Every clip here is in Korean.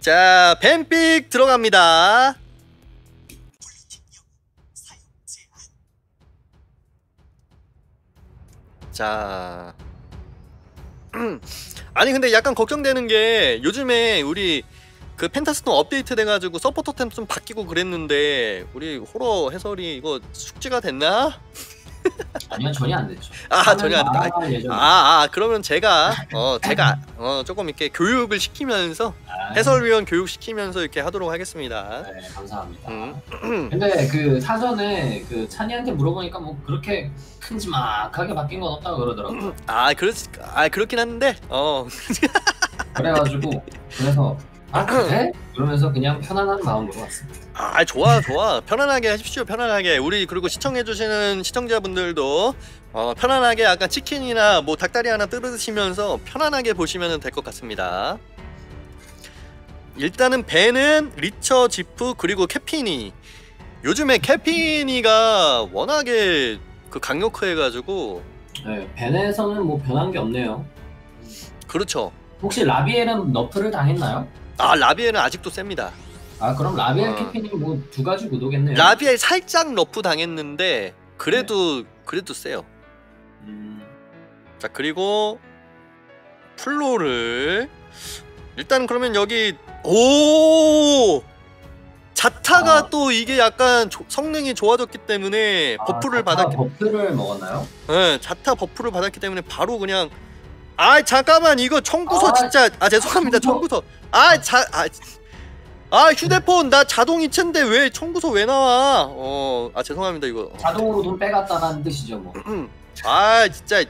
자, 뱀픽 들어갑니다. 자, 아니 근데 약간 걱정되는 게 요즘에 우리 그 펜타스톤 업데이트 돼가지고 서포터 템 좀 바뀌고 그랬는데 우리 호러 해설이 이거 숙지가 됐나? 아니요, 전혀 안 됐죠. 전혀 안 됐다. 그러면 제가 조금 이렇게 교육을 시키면서 해설위원 교육 시키면서 이렇게 하도록 하겠습니다. 네, 감사합니다. 근데 그 사전에 그 찬이한테 물어보니까 뭐 그렇게 큼지막하게 바뀐 건 없다고 그러더라고요. 그렇긴 한데 그래가지고 그래서 그래? 그러면서 그냥 편안한 마음으로 왔습니다. 좋아 편안하게 하십시오. 편안하게. 우리 그리고 시청해주시는 시청자분들도 편안하게 약간 치킨이나 뭐 닭다리 하나 뜯으시면서 편안하게 보시면 될 것 같습니다. 일단은 벤은 리처, 지프 그리고 캐피니. 요즘에 캐피니가 워낙에 그 강력해가지고 네, 벤에서는 뭐 변한 게 없네요. 그렇죠. 혹시 라비엘은 너프를 당했나요? 라비엘은 아직도 셉니다. 그럼 라비엘 캐피니 뭐 두 가지 구도겠네요. 라비엘 살짝 너프 당했는데 그래도 세요. 자, 그리고 플로를 일단 그러면 여기 자타가 또 이게 약간 성능이 좋아졌기 때문에 버프를 버프를 먹었나요? 네, 자타 버프를 받았기 때문에 바로 그냥 잠깐만 이거 청구서 진짜 죄송합니다. 청구서 휴대폰 나 자동 이체인데 왜 청구서 왜 나와? 죄송합니다. 이거 자동으로 돈 빼갔다는 뜻이죠 뭐. 진짜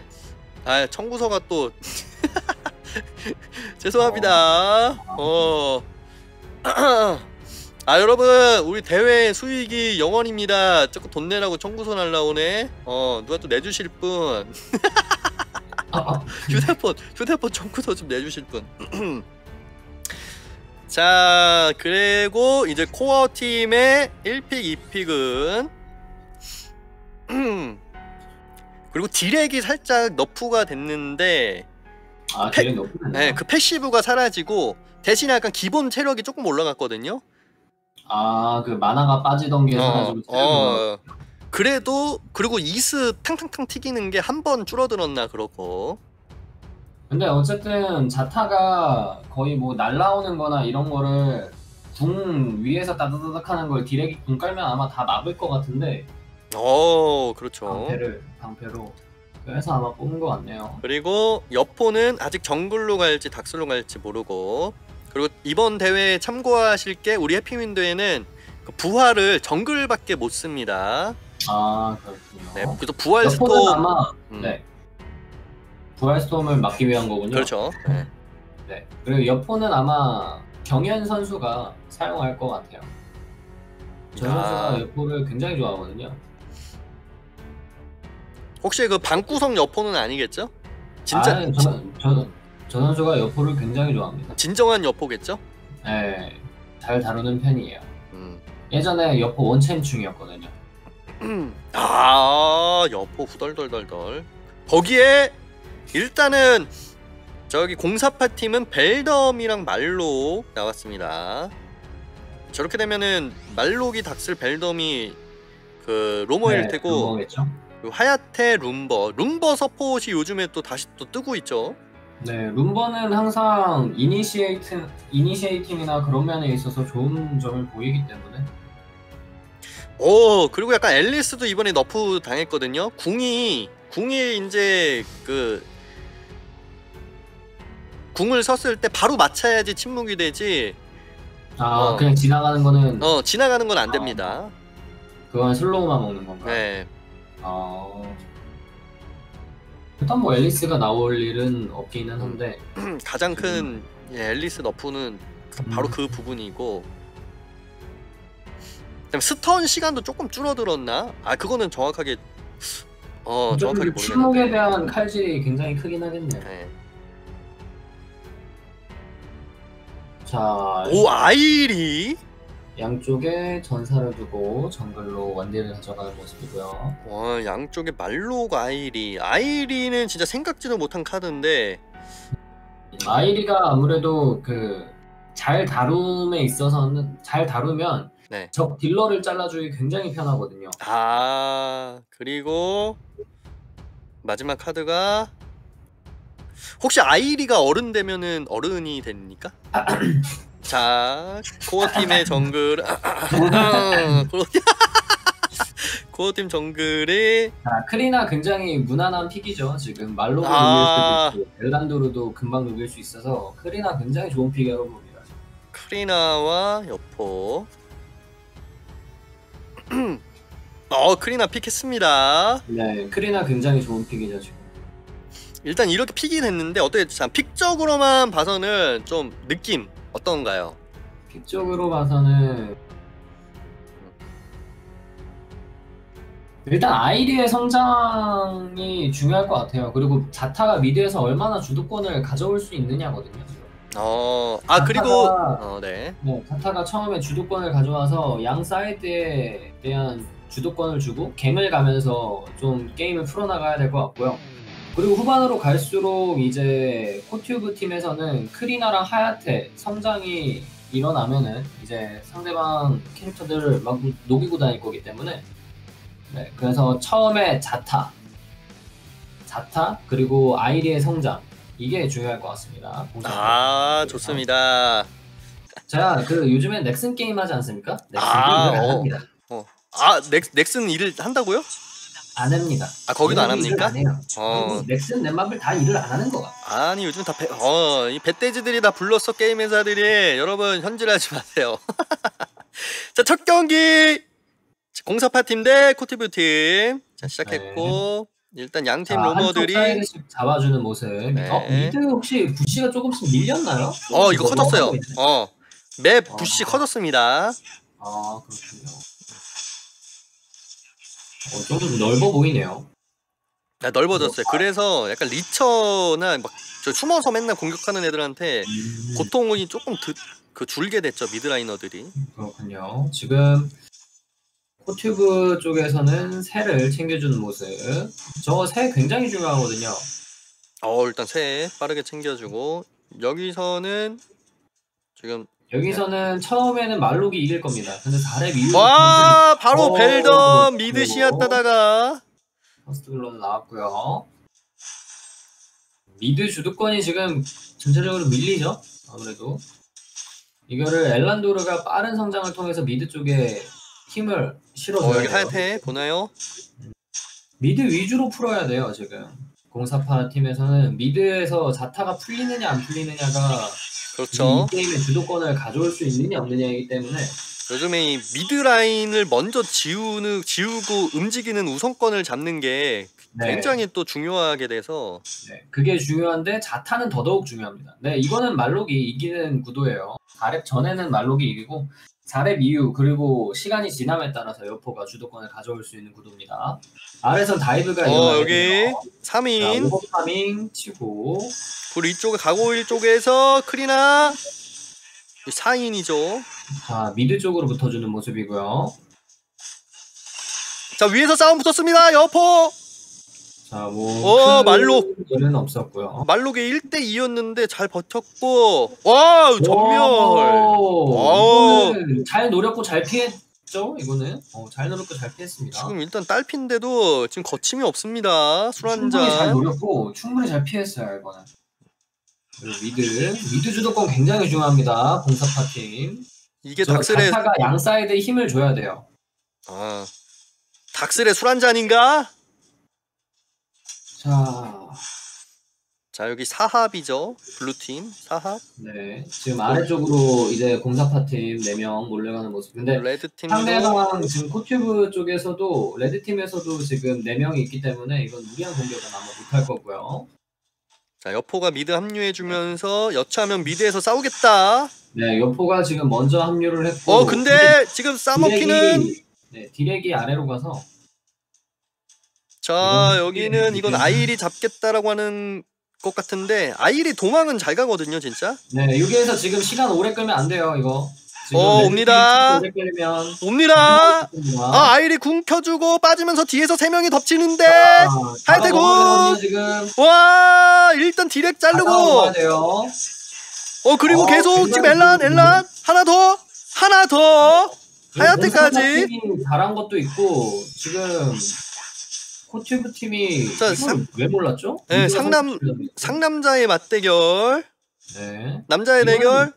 청구서가 또 죄송합니다. 여러분 우리 대회 수익이 0원입니다. 자꾸 돈 내라고 청구서 날라오네. 누가 또 내주실 분. 휴대폰 청구서 좀 내주실 분. 자, 그리고 이제 코어 팀의 1픽, 2픽은 그리고 디렉이 살짝 너프가 됐는데 디렉 너프? 네, 그 패시브가 사라지고 대신에 약간 기본 체력이 조금 올라갔거든요. 그 마나가 빠지던 게 사라지고 그래도 그리고 이스 탕탕탕 튀기는 게 한 번 줄어들었나 그렇고. 근데 어쨌든 자타가 거의 뭐 날라오는 거나 이런 거를 궁 위에서 따다다닥 하는 걸 디렉이 궁 깔면 아마 다 막을 것 같은데. 그렇죠. 방패로. 그래서 아마 뽑은 것 같네요. 그리고 여포는 아직 정글로 갈지 닥슬로 갈지 모르고. 그리고 이번 대회에 참고하실 게 우리 해피윈드에는 그 부활을 정글밖에 못 씁니다. 그렇군요. 네, 그래서 부활 스톰 아마 부활 스톰을 막기 위한 거군요. 그렇죠. 네. 그리고 여포는 아마 경현 선수가 사용할 것 같아요. 저 선수가 여포를 굉장히 좋아하거든요. 혹시 그 방구석 여포는 아니겠죠? 진짜 저 선수가 여포를 굉장히 좋아합니다. 진정한 여포겠죠? 네, 잘 다루는 편이에요. 예전에 여포 원챔충이었거든요. 여포 후덜덜덜덜. 거기에 일단은 저기 048팀은 벨덤이랑 말록 나왔습니다. 저렇게 되면은 말록이 닥슬 벨덤이 그 로머일 테고 로머겠죠? 그리고 하야테 룸버 서폿이 요즘에 또 다시 또 뜨고 있죠. 네, 룸버는 항상 이니시에이팅이나 그런 면에 있어서 좋은 점을 보이기 때문에. 그리고 약간 앨리스도 이번에 너프 당했거든요. 궁이 이제 그 궁을 섰을 때 바로 맞춰야지 침묵이 되지. 그냥 지나가는 거는 지나가는 건 안 됩니다. 그건 슬로우만 먹는 건가요? 네. 일단 뭐 앨리스가 나올 일은 없기는 한데 가장 큰 앨리스 너프는 바로 그 부분이고. 스턴 시간도 조금 줄어들었나? 그거는 정확하게 정확하게 모르겠는데. 침묵에 대한 칼질이 굉장히 크긴 하겠네요. 네. 자, 오, 아이리. 양쪽에 전사를 두고 정글로 원딜을 가져가는 모습이고요. 와, 양쪽에 말로가 아이리. 아이리는 진짜 생각지도 못한 카드인데. 아이리가 아무래도 그 잘 다룸에 있어서는 잘 다루면 네. 적 딜러를 잘라주기 굉장히 편하거든요. 아, 그리고 마지막 카드가 혹시 아이리가 어른 되면은 어른이 됩니까? 자, 코어 팀의 정글. 코어 팀 정글이 자, 크리나 굉장히 무난한 픽이죠. 지금 말로도 아. 녹일 수도 있고 엘란도르도 금방 녹일 수 있어서 크리나 굉장히 좋은 픽이라고 봅니다. 크리나와 여포. 크리나 픽했습니다. 네, 크리나 굉장히 좋은 픽이죠 지금. 일단 이렇게 픽이 됐는데 어떻게 참 픽적으로만 봐서는 좀 느낌 어떤가요? 픽적으로 봐서는 일단 아이리의 성장이 중요할 것 같아요. 그리고 자타가 미드에서 얼마나 주도권을 가져올 수 있느냐거든요. 지금. 그리고 네, 자타가 처음에 주도권을 가져와서 양 사이드에 대한 주도권을 주고 갱을 가면서 좀 게임을 풀어나가야 될 것 같고요. 그리고 후반으로 갈수록 이제 코튜브 팀에서는 크리나랑 하야테 성장이 일어나면은 이제 상대방 캐릭터들을 막 녹이고 다닐 거기 때문에 네, 그래서 처음에 자타 그리고 아이리의 성장 이게 중요할 것 같습니다. 좋습니다. 제가 그 요즘엔 넥슨 게임 하지 않습니까? 넥슨 게임 안 합니다. 넥슨 일을 한다고요? 안 합니다. 거기도 안 합니까? 안 해요. 넥슨 넷마블 다 일을 안 하는 거 같아요. 아니 요즘 이 배돼지들이 다 불렀어 게임 회사들이. 여러분 현질하지 마세요. 자, 첫 경기 공사파 팀 대 코티브 팀. 자, 시작했고 일단 양팀 로머들이 한쪽 사이드씩 잡아주는 모습. 미드 혹시 부시가 조금씩 밀렸나요? 이거 커졌어요. 맵 부시 커졌습니다. 그렇군요. 좀 넓어 보이네요. 넓어졌어요. 그래서 약간 리처나 막 숨어서 맨날 공격하는 애들한테 고통이 조금 줄게 됐죠. 미드라이너들이. 그렇군요. 지금 코튜브 쪽에서는 새를 챙겨주는 모습. 저 새 굉장히 중요하거든요. 일단 새 빠르게 챙겨주고 여기서는 처음에는 말록이 이길 겁니다. 근데 4렙 이후 바로 벨덤 미드 시야 따다가 퍼스트 글로는 나왔고요. 미드 주도권이 지금 전체적으로 밀리죠. 아무래도 이거를 엘란도르가 빠른 성장을 통해서 미드 쪽에 힘을 실어줘야 여기 돼요. 하야테 보나요? 미드 위주로 풀어야 돼요. 지금 공사파 팀에서는 미드에서 자타가 풀리느냐 안 풀리느냐가 그렇죠. 이 게임의 주도권을 가져올 수 있느냐 없느냐이기 때문에 요즘에 이 미드 라인을 먼저 지우고 움직이는 우선권을 잡는 게 굉장히 또 중요하게 돼서 그게 중요한데 자타는 더더욱 중요합니다. 이거는 말록이 이기는 구도예요. 4렙 전에는 말록이 이기고 4렙 이후 그리고 시간이 지남에 따라서 여포가 주도권을 가져올 수 있는 구도입니다. 아래선 다이브가 여기 3인 오버 파밍 치고 그리고 이쪽에 가고일 쪽에서 크리나 4인이죠. 자, 미드 쪽으로 붙어주는 모습이고요. 자, 위에서 싸움 붙었습니다. 여포. 자, 말록. 일은 없었고요. 말록이 1대2였는데 잘 버텼고, 전멸. 이거는 잘 노렸고 잘 피했죠. 이거는 잘 노렸고 잘 피했습니다. 지금 일단 딸핀데도 지금 거침이 없습니다. 술 한잔. 충분히 잘 노렸고 충분히 잘 피했어요. 이거는. 미드 주도권 굉장히 중요합니다. 공사파 팀. 이게 닥슬의 자타가 양 사이드에 힘을 줘야 돼요. 닥슬의 술 한잔인가? 자, 여기 사합이죠. 블루팀 사합. 네, 지금 아래쪽으로 이제 공사파 팀 4명 몰려가는 모습. 근데 레드팀도 상대방 지금 코튜브 쪽에서도 레드팀에서도 지금 4명이 있기 때문에 이건 무리한 공격은 아마 못할 거고요. 자, 여포가 미드 합류해주면서 여차하면 미드에서 싸우겠다. 네, 여포가 지금 먼저 합류를 했고. 근데 지금 싸먹기는 디렉이 아래로 가서. 자, 여기는 이건 아이리 잡겠다라고 하는 것 같은데 아일이 도망은 잘 가거든요, 진짜. 네, 여기에서 지금 시간 오래 끌면 안 돼요, 이거. 지금 옵니다. 오래 끌면 옵니다. 아일이 궁 켜주고 빠지면서 뒤에서 3명이 덮치는데 하야테 궁. 지금 와, 일단 디렉 자르고. 돼요. 그리고 계속 지금 엘란 하나 더 하야테까지. 팀이 잘한 것도 있고 지금 코튜브 팀이 자, 이걸 왜 몰랐죠? 네, 상남자의 맞대결. 네. 남자의 대결.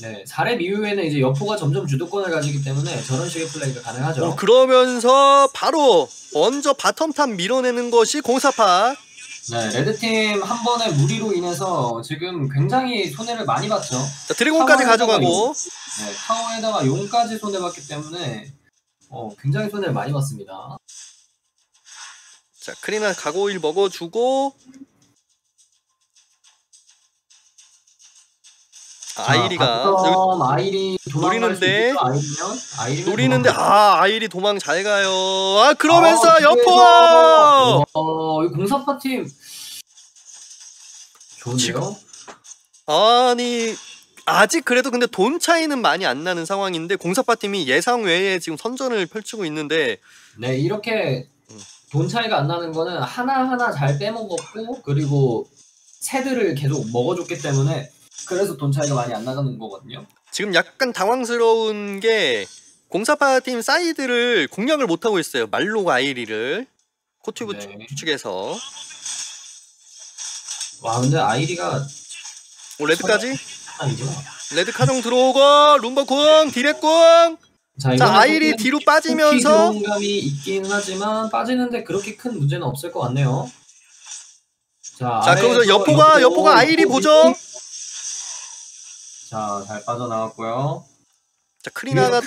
네, 4렙 이후에는 이제 여포가 점점 주도권을 가지기 때문에 저런 식의 플레이가 가능하죠. 그러면서 바로 먼저 바텀탑 밀어내는 것이 공사파. 네, 레드팀 한 번의 무리로 인해서 지금 굉장히 손해를 많이 봤죠. 자, 드래곤까지 가져가고. 네, 타워에다가 용까지 손해봤기 때문에 굉장히 손해를 많이 봤습니다. 자, 크리나 가고일 먹어주고. 아이리가 아이리 노리는데 아이리면 노리는데 아이리 도망 잘 가요. 그러면서 여포. 이 공사파 팀 좋은데요? 아니 아직 그래도 근데 돈 차이는 많이 안 나는 상황인데 공사파 팀이 예상 외에 지금 선전을 펼치고 있는데 네, 이렇게 돈 차이가 안 나는 거는 하나하나 잘 빼먹었고 그리고 새들을 계속 먹어줬기 때문에 그래서 돈 차이가 많이 안 나가는 거거든요. 지금 약간 당황스러운 게 공사파 팀 사이드를 공략을 못하고 있어요. 말로가 아이리를 코튜브 측에서. 와, 근데 아이리가 레드까지? 레드 카정 들어오고 룸버궁 디렉궁. 자, 아이리 뒤로 빠지면서 감이 있긴 하지만 빠지는데 그렇게 큰 문제는 없을 것 같네요. 자 그러면서 여포가 아이리 보죠. 자, 잘 빠져나왔고요. 자, 크리나가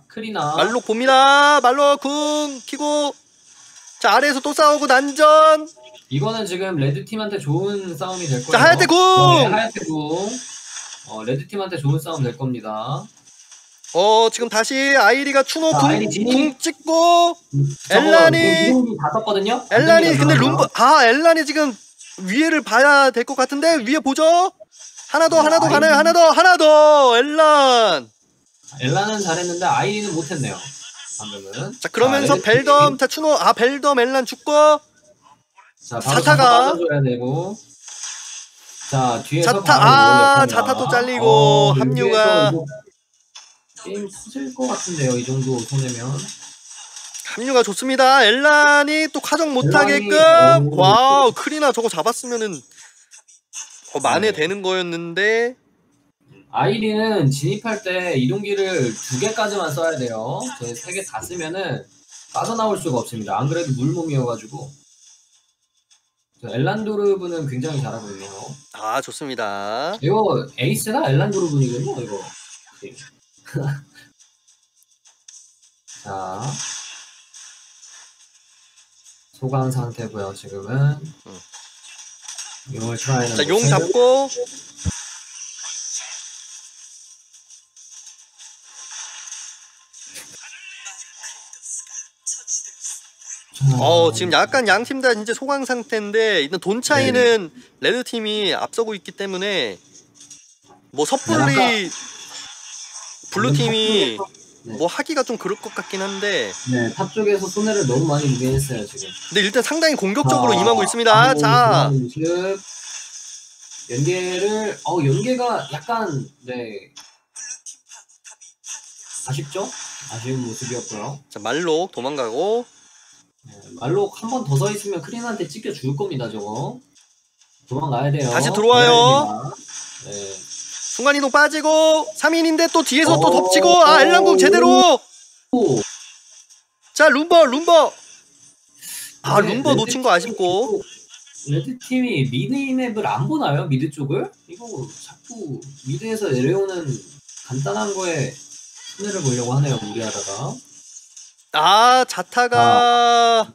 크리나 말로 봅니다. 말로 궁 키고. 자, 아래에서 또 싸우고 난전. 이거는 지금 레드팀한테 좋은 싸움이 될 거예요. 자, 하야테 궁. 하야테 궁. 레드팀한테 좋은 싸움 될 겁니다. 지금 다시 아이리가 추노 궁 찍고 엘란이 다 썼거든요. 엘란이 근데 엘란이 지금 위에를 봐야 될 것 같은데 위에 보죠. 하나 더 가나요? 하나 더 엘란은 잘했는데 아이리는 못했네요. 방금은. 자, 그러면서 벨덤 추노 벨덤 엘란 죽고. 자, 자타가 빠져줘야 되고. 자, 뒤에서 자타 또 잘리고 합류가 게임 터질 것 같은데요. 이 정도 손해면. 합류가 좋습니다. 엘란이 또 카정 못하게끔. 와우, 크리나 저거 잡았으면은 만회되는 거였는데. 아이리는 진입할 때 이동기를 2개까지만 써야 돼요. 3개 다 쓰면은 빠져나올 수가 없습니다. 안 그래도 물몸이어가지고. 엘란도르브는 굉장히 잘하고 있네요. 좋습니다. 이거 에이스가 엘란도르브이군요, 이거. 자, 소강 상태고요. 지금은 용을 트라이는. 자, 용 잡고. 지금 약간 양 팀 다 이제 소강 상태인데 일단 돈 차이는 레드 팀이 앞서고 있기 때문에 뭐 섣불리 블루 팀이 뭐 하기가 좀 그럴 것 같긴 한데. 네, 탑 쪽에서 손해를 너무 많이 보게 했어요 지금. 근데 일단 상당히 공격적으로 임하고 있습니다. 자, 연계를 연계가 약간 아쉽죠? 아쉬운 모습이었고요. 자, 말록 도망가고. 말록 한 번 더 서 있으면 크린한테 찍혀 죽을 겁니다. 저거 도망가야 돼요. 다시 들어와요. 순간이동 빠지고 3인인데 또 뒤에서 또 덮치고. 엘란궁 제대로. 자, 룸버 룸버 놓친 거 아쉽고. 레드팀이 미드 맵을 안 보나요? 미드 쪽을? 이거 자꾸 미드에서 내려오는 간단한 거에 손해를 보려고 하네요. 무리하다가. 자타가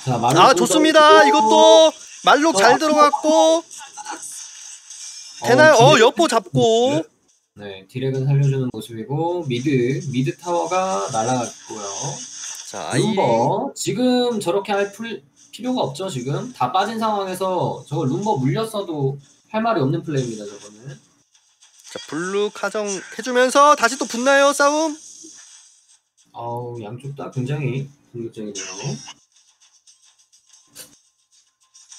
자, 좋습니다. 이것도 말록 잘 들어갔고. 되나요? 여포 잡고. 네, 디렉은 살려주는 모습이고 미드 타워가 날아갔고요. 자, 아이리. 룸버 지금 저렇게 할 필요가 없죠. 지금 다 빠진 상황에서 저거 룸버 물렸어도 할 말이 없는 플레이입니다. 저거는. 자, 블루 카정 해주면서 다시 또 붙나요 싸움? 아우 양쪽 다 굉장히 공격적이네요.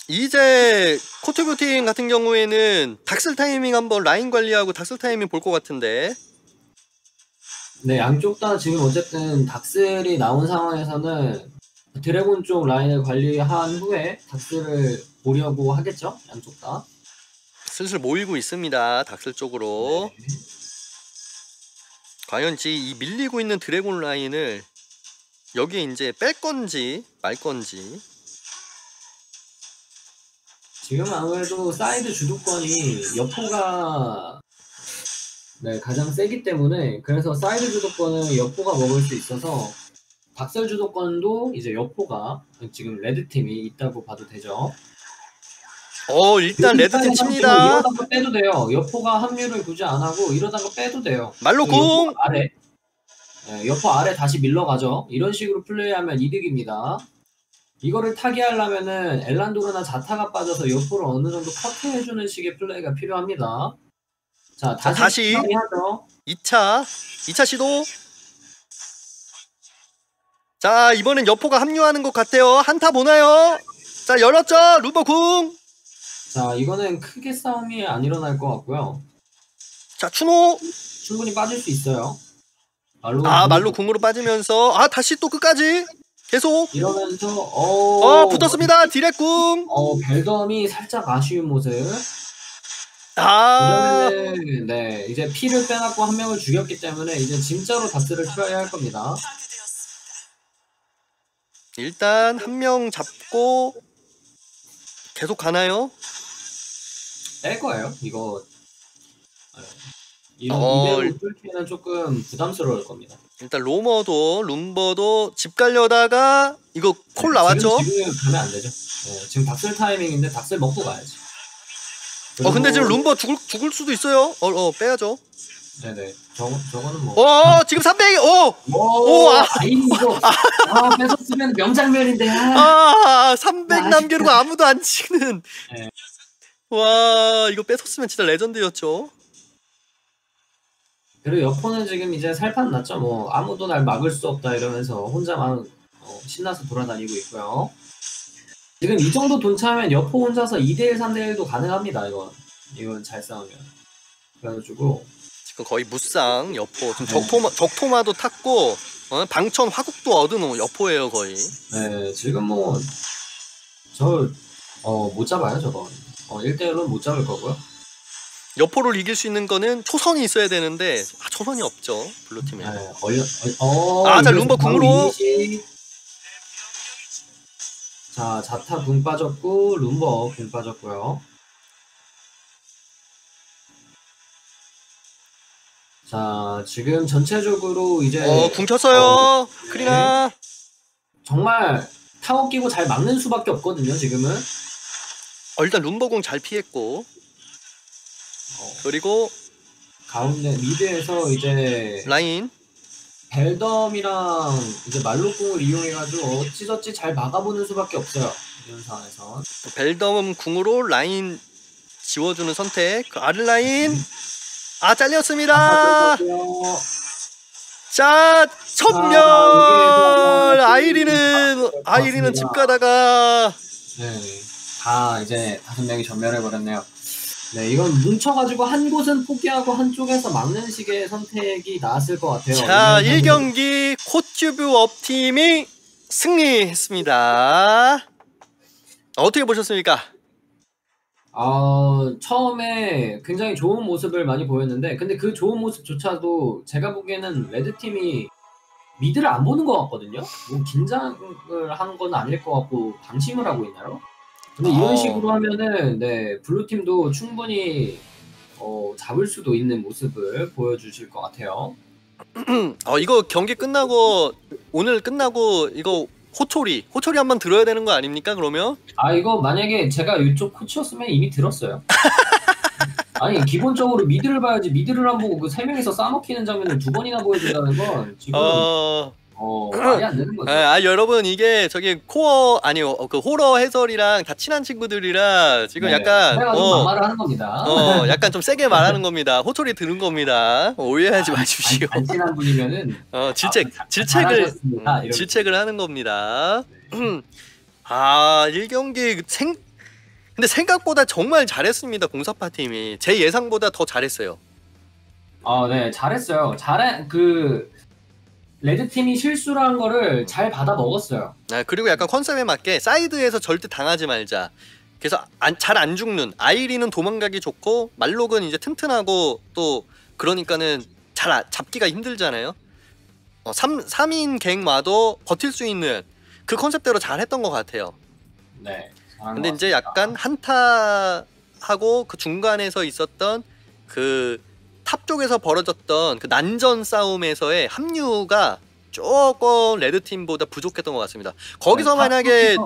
이제 코트뷰팅 같은 경우에는 닥슬 타이밍 한번 라인 관리하고 닥슬 타이밍 볼 것 같은데. 네, 양쪽 다 지금 어쨌든 닥슬이 나온 상황에서는 드래곤 쪽 라인을 관리한 후에 닥슬을 보려고 하겠죠? 양쪽 다. 슬슬 모이고 있습니다. 닥슬 쪽으로. 네. 과연 이 밀리고 있는 드래곤 라인을 여기에 이제 뺄 건지 말 건지. 지금 아무래도 사이드 주도권이 여포가 네, 가장 세기 때문에 그래서 사이드 주도권을 여포가 먹을 수 있어서 닥슬 주도권도 이제 여포가 지금 레드팀이 있다고 봐도 되죠. 일단 레드팀 칩니다. 이러다가 빼도 돼요. 여포가 합류를 굳이 안 하고 이러다가 빼도 돼요. 말로 공! 여포 아래. 네, 여포 아래 다시 밀러가죠. 이런 식으로 플레이하면 이득입니다. 이거를 타개하려면은 엘란도르나 자타가 빠져서 여포를 어느 정도 커트해주는 식의 플레이가 필요합니다. 자, 다시 하죠. 2차 시도. 자, 이번엔 여포가 합류하는 것 같아요. 한타 보나요? 자, 열었죠? 루버 궁. 자, 이거는 크게 싸움이 안 일어날 것 같고요. 자, 추노. 충분히 빠질 수 있어요. 말로 궁으로 빠지면서 다시 또 끝까지 계속 이러면서 붙었습니다. 디렉 궁. 벨덤이 살짝 아쉬운 모습. 이러면은 네, 이제 피를 빼놨고 한 명을 죽였기 때문에 이제 진짜로 닥스를 트라이 할 겁니다. 일단 한 명 잡고 계속 가나요? 뺄 거예요. 이거 이대로 뚫기는 조금 부담스러울 겁니다. 일단 룸버도 집 가려다가 이거 콜 나왔죠? 지금 가면 안 되죠. 네, 지금 닥슬 타이밍인데 닥슬 먹고 가야지. 근데 지금 룸버 죽을 수도 있어요. 빼야죠. 네네. 저거는 뭐. 지금 300. 이거. 뺏었으면 명장면인데. 300 남겨놓고 아무도 안 치는. 네. 와, 이거 뺏었으면 진짜 레전드였죠. 그리고 여포는 지금 이제 살판 났죠. 뭐 아무도 날 막을 수 없다 이러면서 혼자만 신나서 돌아다니고 있고요. 지금 이 정도 돈 차면 여포 혼자서 2대1, 3대1도 가능합니다. 이건 잘 싸우면. 그래가지고 지금 거의 무쌍 여포. 지금 적토마도 탔고 방천 화국도 얻은 여포예요 거의. 네, 지금 뭐 못 잡아요 저거. 1대1로 못 잡을 거고요. 여포를 이길 수 있는 거는 초선이 있어야 되는데 초선이 없죠 블루팀에. 네, 자, 룸버 궁으로. 자, 자타 궁 빠졌고 룸버 궁 빠졌고요. 자, 지금 전체적으로 이제 궁 켰어요. 크리나. 정말 타워 끼고 잘 막는 수밖에 없거든요 지금은. 일단 룸버 궁 잘 피했고. 그리고 가운데 미드에서 이제 라인 벨덤이랑 이제 말로궁을 이용해가지고 어찌저찌 잘 막아보는 수밖에 없어요 이런 상황에서. 벨덤 궁으로 라인 지워주는 선택. 그 아르라인 잘렸습니다. 자, 천멸. 아이리는 집 가다가 다 이제 5명이 전멸해버렸네요. 네, 이건 뭉쳐가지고 한 곳은 포기하고 한쪽에서 막는 식의 선택이 나았을 것 같아요. 자, 1경기 코튜브 업팀이 승리했습니다. 어떻게 보셨습니까? 처음에 굉장히 좋은 모습을 많이 보였는데 근데 그 좋은 모습조차도 제가 보기에는 레드팀이 미드를 안 보는 것 같거든요. 뭐 긴장을 한 건 아닐 것 같고 방심을 하고 있나요? 근데 이런 식으로 하면은 블루팀도 충분히 잡을 수도 있는 모습을 보여주실 것 같아요. 이거 경기 끝나고 오늘 끝나고 이거 호초리 한번 들어야 되는 거 아닙니까 그러면? 이거 만약에 제가 이쪽 코치였으면 이미 들었어요. 아니 기본적으로 미드를 봐야지. 미드를 안 보고 그 3명이서 싸먹히는 장면을 2번이나 보여준다는 건 지금 말이 안 되는 거죠. 여러분 이게 저기 코어 아니 그 호러 해설이랑 다 친한 친구들이라 지금 네, 약간 그래가지고 막말을 하는 겁니다. 약간 좀 세게 말하는 겁니다. 호소리 드는 겁니다. 오해하지 마십시오. 안 친한 분이면은 질책을 하는 겁니다. 아 1경기 근데 생각보다 정말 잘했습니다. 공사파 팀이 제 예상보다 더 잘했어요. 네, 잘했어요. 레드 팀이 실수를 한 거를 잘 받아 먹었어요. 그리고 약간 컨셉에 맞게 사이드에서 절대 당하지 말자. 그래서 잘 안 죽는 아이리는 도망가기 좋고 말록은 이제 튼튼하고 또 그러니까는 잘 잡기가 힘들잖아요. 3인 갱 와도 버틸 수 있는 그 컨셉대로 잘 했던 것 같아요. 네. 근데 이제 약간 한타하고 그 중간에서 있었던 그 탑 쪽에서 벌어졌던 그 난전 싸움에서의 합류가 조금 레드팀보다 부족했던 것 같습니다. 거기서 만약에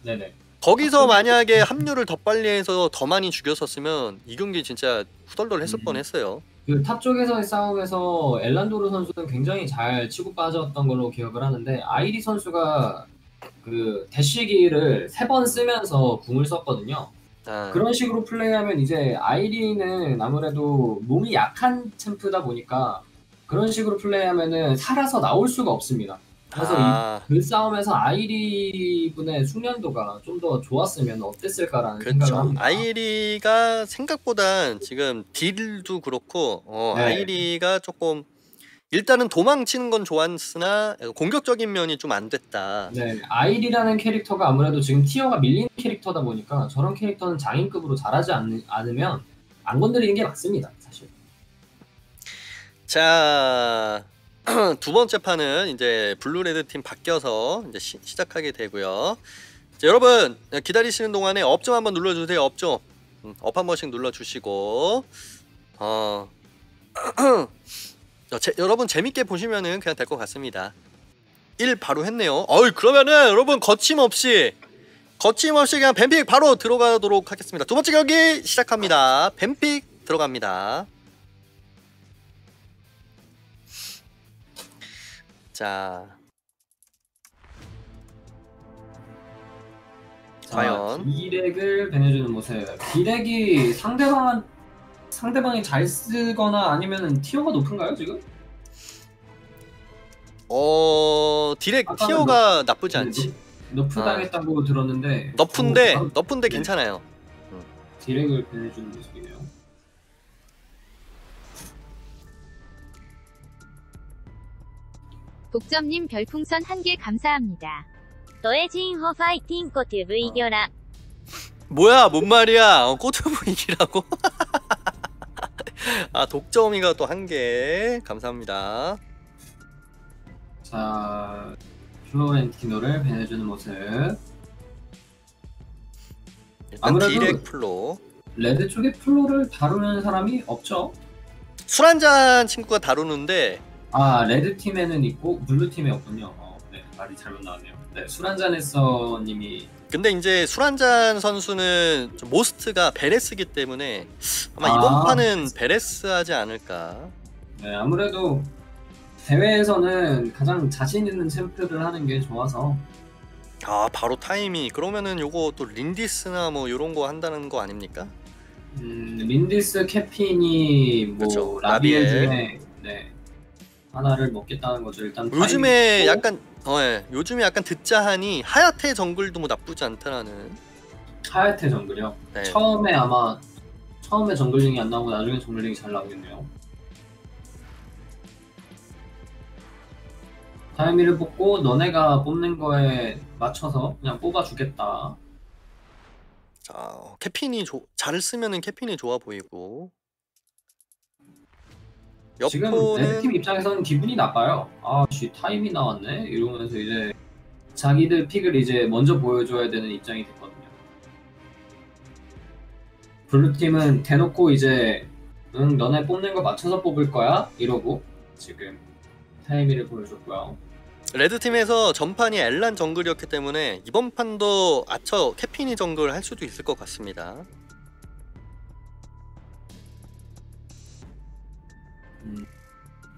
네네. 거기서 만약에 합류를 더 빨리 해서 더 많이 죽였었으면 이 경기 진짜 후덜덜 했을 뻔했어요. 그 탑 쪽에서의 싸움에서 엘란도르 선수는 굉장히 잘 치고 빠졌던 걸로 기억을 하는데 아이리 선수가 그 대쉬기를 3번 쓰면서 궁을 썼거든요. 그런 식으로 플레이하면 이제 아이리는 아무래도 몸이 약한 챔프다 보니까 그런 식으로 플레이하면은 살아서 나올 수가 없습니다. 그래서 그 싸움에서 아이리 분의 숙련도가 좀 더 좋았으면 어땠을까라는 생각을 합니다. 아이리가 생각보다 지금 딜도 그렇고 네. 아이리가 조금 일단은 도망치는 건 좋았으나 공격적인 면이 좀 안 됐다. 네, 아이리라는 캐릭터가 아무래도 지금 티어가 밀리는 캐릭터다 보니까 저런 캐릭터는 장인급으로 잘하지 않으면 안 건드리는 게 맞습니다, 사실. 자, 두 번째 판은 이제 블루레드 팀 바뀌어서 이제 시작하게 되고요. 자, 여러분 기다리시는 동안에 업 좀 한번 눌러주세요. 업 좀. 업 한 번씩 눌러주시고 여러분 재밌게 보시면은 그냥 될 것 같습니다. 1 바로 했네요. 그러면은 여러분 거침없이 그냥 뱀픽 바로 들어가도록 하겠습니다. 두 번째 경기 시작합니다. 뱀픽 들어갑니다. 자, 과연 디렉을 배내주는 모습. 디렉이 상대방이 잘 쓰거나 아니면은 티어가 높은가요 지금? 디렉 티어가 나쁘지 않지. 너프 당했다고 들었는데. 너프인데 괜찮아요. 디렉을 배내주는 모습이네요. 복점님 별풍선 1개 감사합니다. 도에진호 파이팅 코트 브이겨라. 뭐야 뭔 말이야. 코트브 이기라고? 독점이가 또 1개 감사합니다. 자, 플로렌티노를 배내주는 모습. 아무래도 디렉 플로. 레드 쪽에 플로를 다루는 사람이 없죠. 술 한잔 친구가 다루는데 레드 팀에는 있고 블루 팀에 없군요. 네, 말이 잘못 나왔네요. 네, 술 한잔했어 님이. 근데 이제 술 한잔 선수는 좀 모스트가 베레스기 때문에 아마 이번 판은 베레스 하지 않을까. 네, 아무래도 대회에서는 가장 자신 있는 챔프를 하는 게 좋아서. 바로 타이밍. 그러면은 요거 또 린디스나 뭐 요런 거 한다는 거 아닙니까? 린디스, 캐핀이 뭐 그쵸, 라비엘 중에 하나를 먹겠다는 거죠. 일단 요즘에 약간 요즘에 약간 듣자 하니 하야테 정글도 뭐 나쁘지 않다라는. 하야테 정글이요? 네. 처음에 정글링이 안 나오고 나중에 정글링이 잘 나오겠네요. 타이미를 뽑고 너네가 뽑는 거에 맞춰서 그냥 뽑아주겠다. 자, 캐핀이 잘 쓰면은 캐핀이 좋아 보이고. 지금 레드팀 입장에서는 기분이 나빠요. 타임이 나왔네? 이러면서 이제 자기들 픽을 이제 먼저 보여줘야 되는 입장이 됐거든요. 블루팀은 대놓고 이제 너네 뽑는 거 맞춰서 뽑을 거야? 이러고 지금 타이미를 보여줬고요. 레드팀에서 전판이 엘란 정글이었기 때문에 이번 판도 아처 캐핀이 정글 할 수도 있을 것 같습니다.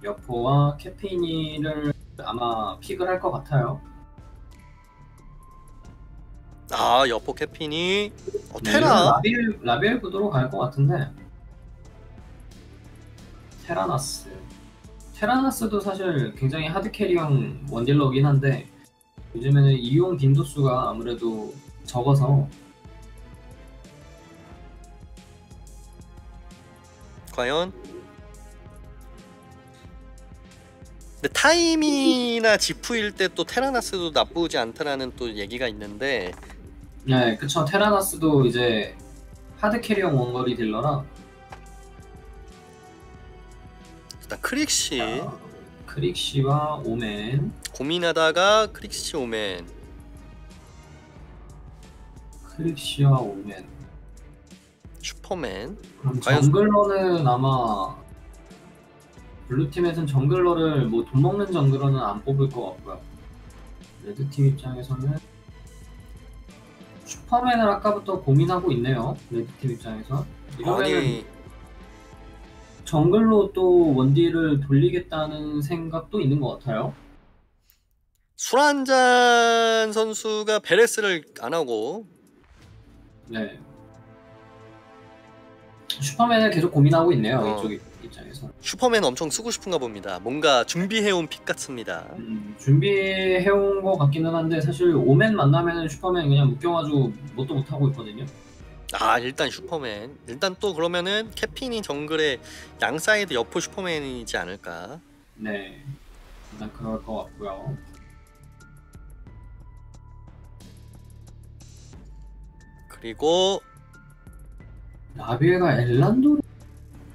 여포와 캐피니를 아마 픽을 할 것 같아요. 아 여포 캐핀이 네, 테라. 이러면 라비엘 구도로 갈 것 같은데. 테라나스도 사실 굉장히 하드 캐리형 원딜러긴 한데 요즘에는 이용 빈도수가 아무래도 적어서 과연. 근데 타임이나 지프일 때 또 테라나스도 나쁘지 않다라는 또 얘기가 있는데. 네, 그쵸. 테라나스도 이제 하드 캐리형 원거리 딜러라. 일단 크릭시 크릭시와 오멘. 고민하다가 크릭시 오멘. 크릭시와 오멘. 슈퍼맨. 그럼 과연 정글러는 아마 블루팀에서는 정글러를 뭐 돈 먹는 정글러는 안 뽑을 것 같고요. 레드팀 입장에서는 슈퍼맨을 아까부터 고민하고 있네요. 레드팀 입장에서. 이러면은 아니 정글로 또 원딜을 돌리겠다는 생각도 있는 것 같아요. 술 한잔 선수가 베레스를 안 하고. 네. 슈퍼맨을 계속 고민하고 있네요. 이쪽 입장에서. 슈퍼맨 엄청 쓰고 싶은가 봅니다. 뭔가 준비해온 픽 같습니다. 준비해온 것 같기는 한데 사실 오맨 만나면 슈퍼맨 그냥 묶여가지고 뭣도 못하고 있거든요. 아 일단 슈퍼맨. 일단 또 그러면은 캐핀이 정글에 양사이드 여포 슈퍼맨이지 않을까. 네. 일단 그럴 것 같고요. 그리고 라비에가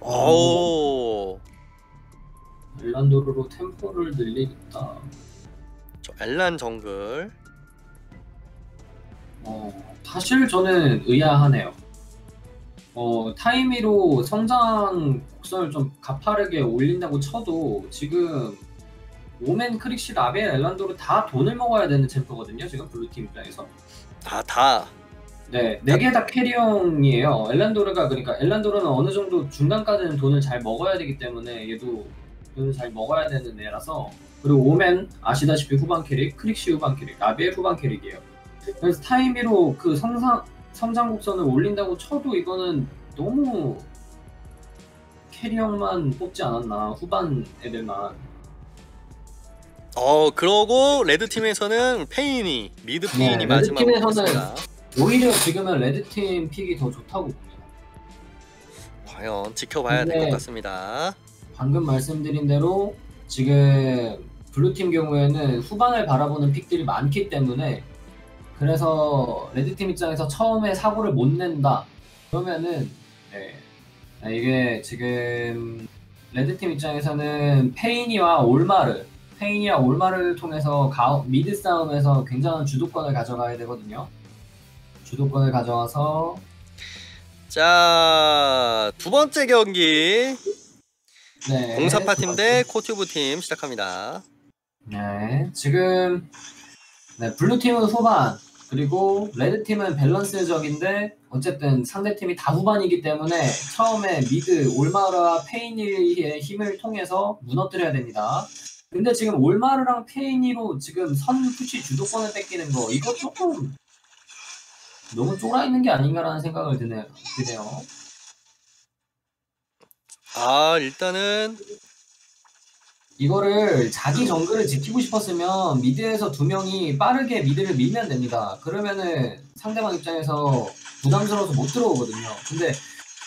오 엘란도르로 템포를 늘리겠다. 저 엘란 정글. 사실 저는 의아하네요. 타이미로 성장 곡선을 좀 가파르게 올린다고 쳐도 지금 오멘, 크릭시, 라비엘, 엘란도르 다 돈을 먹어야 되는 챔프거든요. 지금 블루팀 입장에서. 다. 네, 4개 다 캐리형이에요. 그러니까 엘란도르는 어느 정도 중간까지는 돈을 잘 먹어야 되기 때문에 얘도 돈을 잘 먹어야 되는 애라서. 그리고 오멘 아시다시피 후반 캐릭, 크릭시 후반 캐릭, 라비엘 후반 캐릭이에요. 그래서 타이미로 그 성장 곡선을 올린다고 쳐도 이거는 너무 캐리형만 뽑지 않았나, 후반 애들만. 그러고 레드 팀에서는 페인이 미드 페인이 네, 마지막으로 레드팀에서는 있습니다. 오히려 지금은 레드팀 픽이 더 좋다고 봅니다. 과연 지켜봐야 될 것 같습니다. 방금 말씀드린 대로 지금 블루팀 경우에는 후반을 바라보는 픽들이 많기 때문에 그래서 레드팀 입장에서 처음에 사고를 못 낸다 그러면은 이게 지금 레드팀 입장에서는 페인이와 올마르를 통해서 미드 싸움에서 굉장한 주도권을 가져가야 되거든요. 주도권을 가져와서 자, 두 번째 경기 네, 공사파팀 대 코튜브팀 시작합니다. 네, 지금 블루팀은 후반 그리고 레드팀은 밸런스적인데 어쨌든 상대팀이 다 후반이기 때문에 처음에 미드 올마르와 페이니의 힘을 통해서 무너뜨려야 됩니다. 근데 지금 올마르랑 페이니로 지금 선 푸시 주도권을 뺏기는 거 이거 조금 너무 쫄아 있는 게 아닌가라는 생각을 드네요. 일단은 이거를 자기 정글을 지키고 싶었으면 미드에서 2명이 빠르게 미드를 밀면 됩니다. 그러면은 상대방 입장에서 부담스러워서 못 들어오거든요. 근데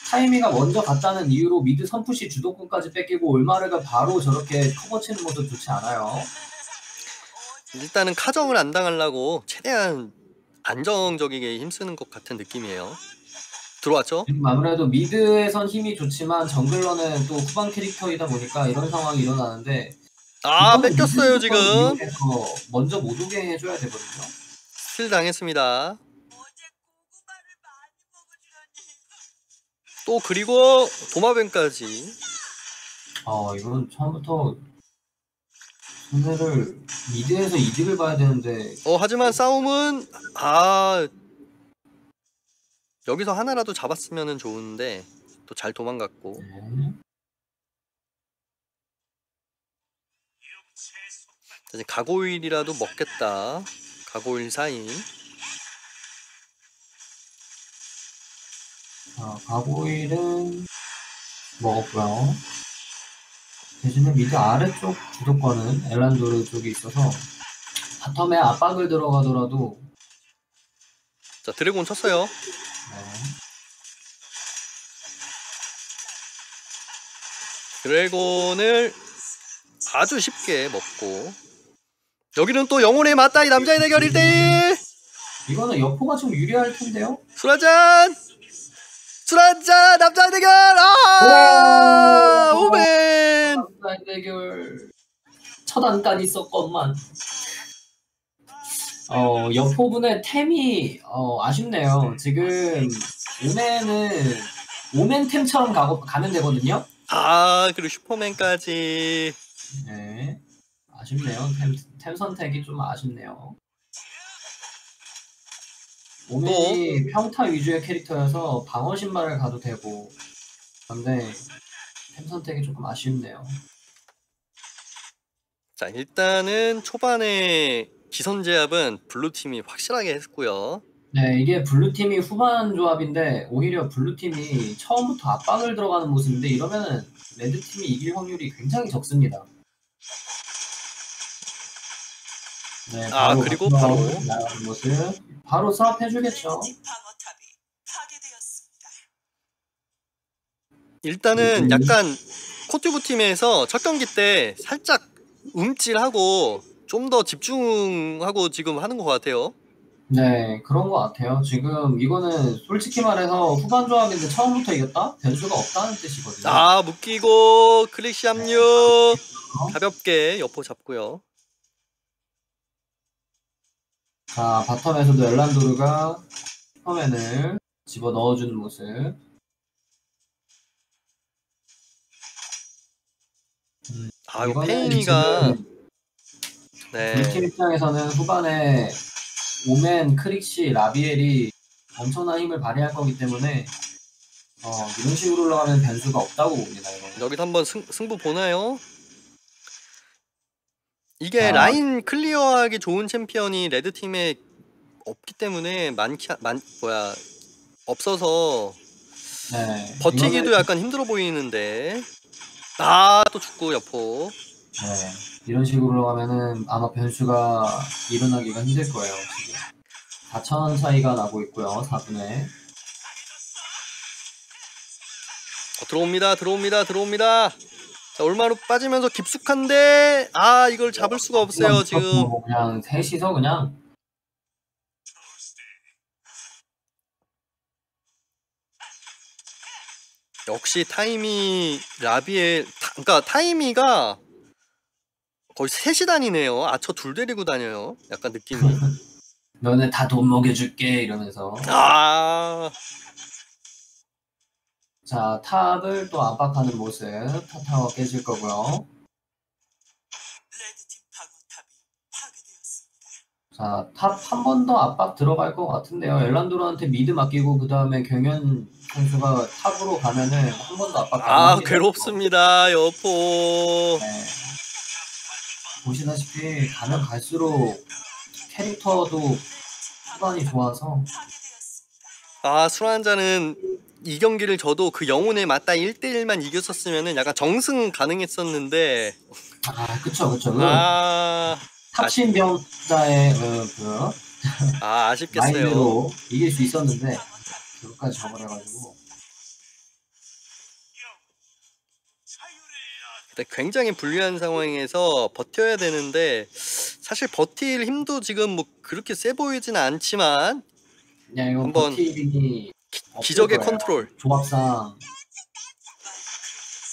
타이미가 먼저 갔다는 이유로 미드 선푸시 주도권까지 뺏기고 올마르가 바로 저렇게 커버 치는 모습 좋지 않아요. 일단은 카정을 안 당하려고 최대한 안정적이게 힘쓰는 것 같은 느낌이에요. 들어왔죠? 아무래도 미드에선 힘이 좋지만 정글러는 또 후반 캐릭터이다 보니까 이런 상황이 일어나는데 뺏겼어요 지금. 먼저 못 오게 해줘야 되거든요. 스틸 당했습니다. 또 그리고 도마뱀까지. 이건 처음부터 상대를 미드에서 이득을 봐야 되는데 하지만 싸움은 여기서 하나라도 잡았으면 좋은데 또 잘 도망갔고. 이제 가고일이라도 먹겠다. 가고일 4인. 자, 가고일은 먹었고요. 대신에 미드 아래쪽 주도권은 엘란도르 쪽이 있어서 바텀에 압박을 들어가더라도 자, 드래곤 쳤어요. 네, 드래곤을 아주 쉽게 먹고 여기는 또 영혼의 맞다이 남자의 대결 1대1. 이거는 여포가 좀 유리할 텐데요. 술 한잔 남자의 대결. 아 오멘. 남자의 대결 첫 안까지 있었건만 여포분의 템이 아쉽네요. 지금 오멘 템처럼 가면 되거든요. 아 그리고 슈퍼맨까지. 네, 아쉽네요. 템 선택이 좀 아쉽네요. 오멘이 평타 위주의 캐릭터여서 방어 신발을 가도 되고 그런데 템 선택이 조금 아쉽네요. 자 일단은 초반에 기선 제압은 블루팀이 확실하게 했고요. 네, 이게 블루팀이 후반 조합인데 오히려 블루팀이 처음부터 압박을 들어가는 모습인데 이러면은 레드팀이 이길 확률이 굉장히 적습니다. 네, 그리고 바로 나가는 모습 바로 사업 해주겠죠. 일단은 약간 코튜브 팀에서 첫 경기 때 살짝 움찔하고 좀 더 집중하고 지금 하는 것 같아요. 네, 그런 것 같아요. 지금 이거는 솔직히 말해서 후반 조합인데 처음부터 이겼다? 변수가 없다는 뜻이거든요. 묶이고 클릭시 합류. 가볍게 여포 잡고요. 자, 바텀에서도 엘란도르가 슈퍼맨을 집어 넣어주는 모습. 이거 이거는 페인이가 블루팀 입장에서는 후반에 오멘, 크릭시, 라비엘이 엄청난 힘을 발휘할 거기 때문에 이런 식으로 올라가면 변수가 없다고 봅니다. 이거는. 여기서 한번 승부 보나요? 이게 라인 클리어하기 좋은 챔피언이 레드팀에 없기 때문에 없어서 네, 버티기도 약간 힘들어 보이는데 또 죽고 여포. 네, 이런 식으로 올라가면은 아마 변수가 일어나기가 힘들 거예요. 지금 4,000원 차이가 나고 있고요. 4분에 들어옵니다. 자, 올마로 빠지면서 깊숙한데 이걸 잡을 수가 없어요. 지금 그냥 셋이서 그냥 역시 타이미 라비엘 그러니까 타이미가 거의 셋이 다니네요. 아처 둘 데리고 다녀요. 약간 느낌이. 너네 다 돈 먹여줄게 이러면서 자, 탑을 또 압박하는 모습. 탑타워 깨질 거고요. 자, 탑 한 번 더 압박 들어갈 것 같은데요. 엘란도르한테 미드 맡기고 그 다음에 경현 선수가 탑으로 가면은 한 번 더 압박 괴롭습니다. 여포. 네. 보시다시피 가면 갈수록 캐릭터도 후반이 좋아서 술 한잔은 이 경기를 저도 그 영혼에 맞다 1대1만 이겼었으면 약간 정승 가능했었는데 그쵸 아 탑신병자의 아쉽겠어요. 마인드로 이길 수 있었는데 그것까지 저버려가지고 굉장히 불리한 상황에서 버텨야 되는데 사실 버틸 힘도 지금 뭐 그렇게 세 보이진 않지만 이거 한번 버티기 기적의 거예요. 컨트롤, 조합상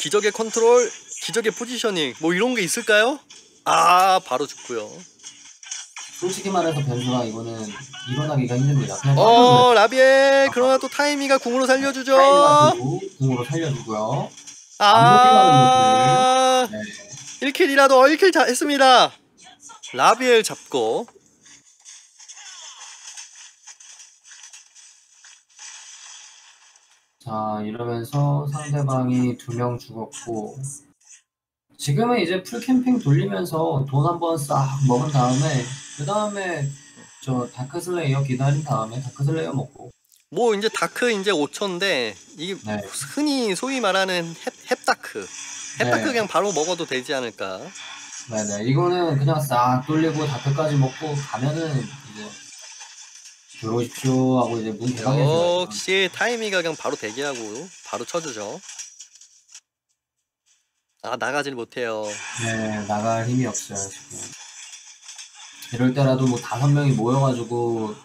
기적의 컨트롤, 기적의 포지셔닝 뭐 이런 게 있을까요? 바로 죽고요. 솔직히 말해서 변수가 이거는 일어나기가 힘듭니다. 라비엘 그러나 또 타이미가 궁으로 살려주죠. 궁으로 살려주고요. 1킬이라도 1킬 했습니다. 라비엘 잡고 자, 이러면서 상대방이 2명 죽었고 지금은 이제 풀캠핑 돌리면서 돈 한번 싹 먹은 다음에 그 다음에 저 다크슬레이어 기다린 다음에 다크슬레이어 먹고. 뭐 이제 다크 이제 5천인데 이게 네. 흔히 소위 말하는 햅다크. 햅다크 네. 그냥 바로 먹어도 되지 않을까. 네네. 이거는 그냥 싹 돌리고 다크까지 먹고 가면은 이제 들어오십시오 하고 이제 문 개방해줘요. 역시 타이미가 그냥 바로 대기하고 바로 쳐주죠. 아 나가질 못해요. 네, 나갈 힘이 없어요 지금. 이럴 때라도 뭐 5명이 모여가지고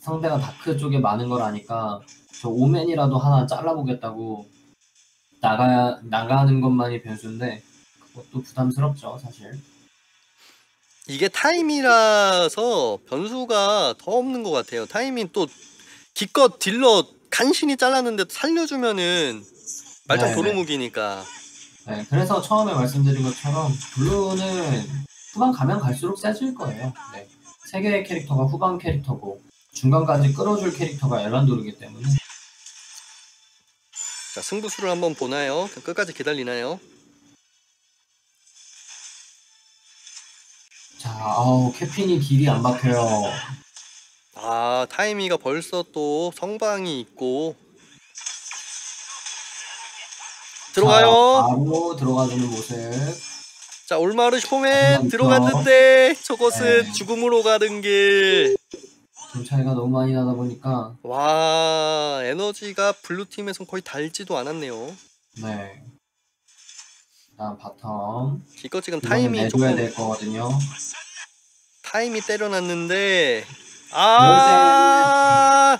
상대가 다크 쪽에 많은 걸 아니까 저 오맨이라도 하나 잘라보겠다고 나가는 것만이 변수인데 그것도 부담스럽죠 사실. 이게 타임이라서 변수가 더 없는 것 같아요. 타이밍 또 기껏 딜러 간신히 잘랐는데 살려주면은 말짱 네네. 도루묵이니까. 네, 그래서 처음에 말씀드린 것처럼 블루는 후반 가면 갈수록 세질 거예요. 네. 3개의 캐릭터가 후반 캐릭터고 중간까지 끌어줄 캐릭터가 엘란도르기 때문에. 자 승부수를 한번 보나요? 끝까지 기다리나요? 자, 캐핀이 딜이 안 박혀요. 아 타이미가 벌써 또 성방이 있고 들어가요. 자, 바로 들어가주는 모습. 자 올마르 슈퍼맨 그렇죠. 들어갔는데 저것은 네. 죽음으로 가는 길. 좀 차이가 너무 많이 나다 보니까. 와 에너지가 블루팀에선 거의 달지도 않았네요. 네. 다음 바텀. 기껏 지금 이거는 타이밍이 내줘야 조금 될 거거든요. 타임이 때려놨는데 아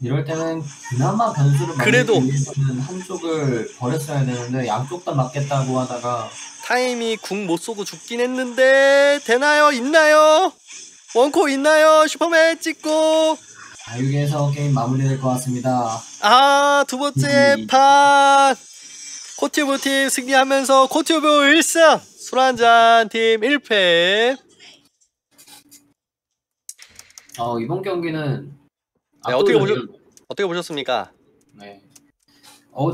이럴 때는 그나마 변수를 그래도. 만들기 위해서는 한쪽을 버렸어야 되는데 양쪽 다 맞겠다고 하다가 타임이 궁 못 쏘고 죽긴 했는데 되나요? 있나요? 원코 있나요? 슈퍼맨 찍고 여기에서 게임 마무리될 것 같습니다. 아 두 번째 판 코티브 팀 승리하면서 코티브 1승 술한잔 팀 1패. 이번 경기는 네, 어떻게 보셨습니까? 네.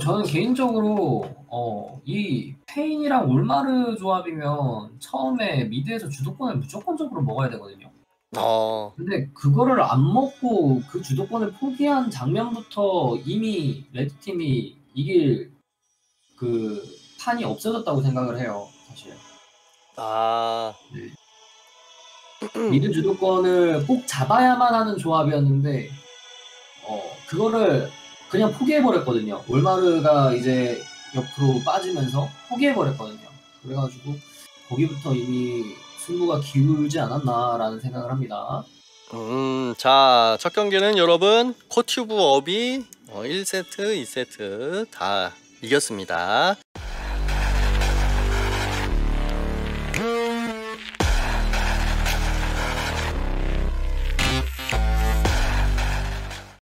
저는 개인적으로 이 페인이랑 올마르 조합이면 처음에 미드에서 주도권을 무조건적으로 먹어야 되거든요. 근데 그거를 안 먹고 그 주도권을 포기한 장면부터 이미 레드팀이 이길 그 판이 없어졌다고 생각을 해요, 사실. 미드 주도권을 꼭 잡아야만 하는 조합이었는데 그거를 그냥 포기해버렸거든요. 올마르가 이제 옆으로 빠지면서 포기해버렸거든요. 그래가지고 거기부터 이미 승부가 기울지 않았나라는 생각을 합니다. 자, 첫 경기는 여러분 코튜브 업이 1세트, 2세트 다 이겼습니다.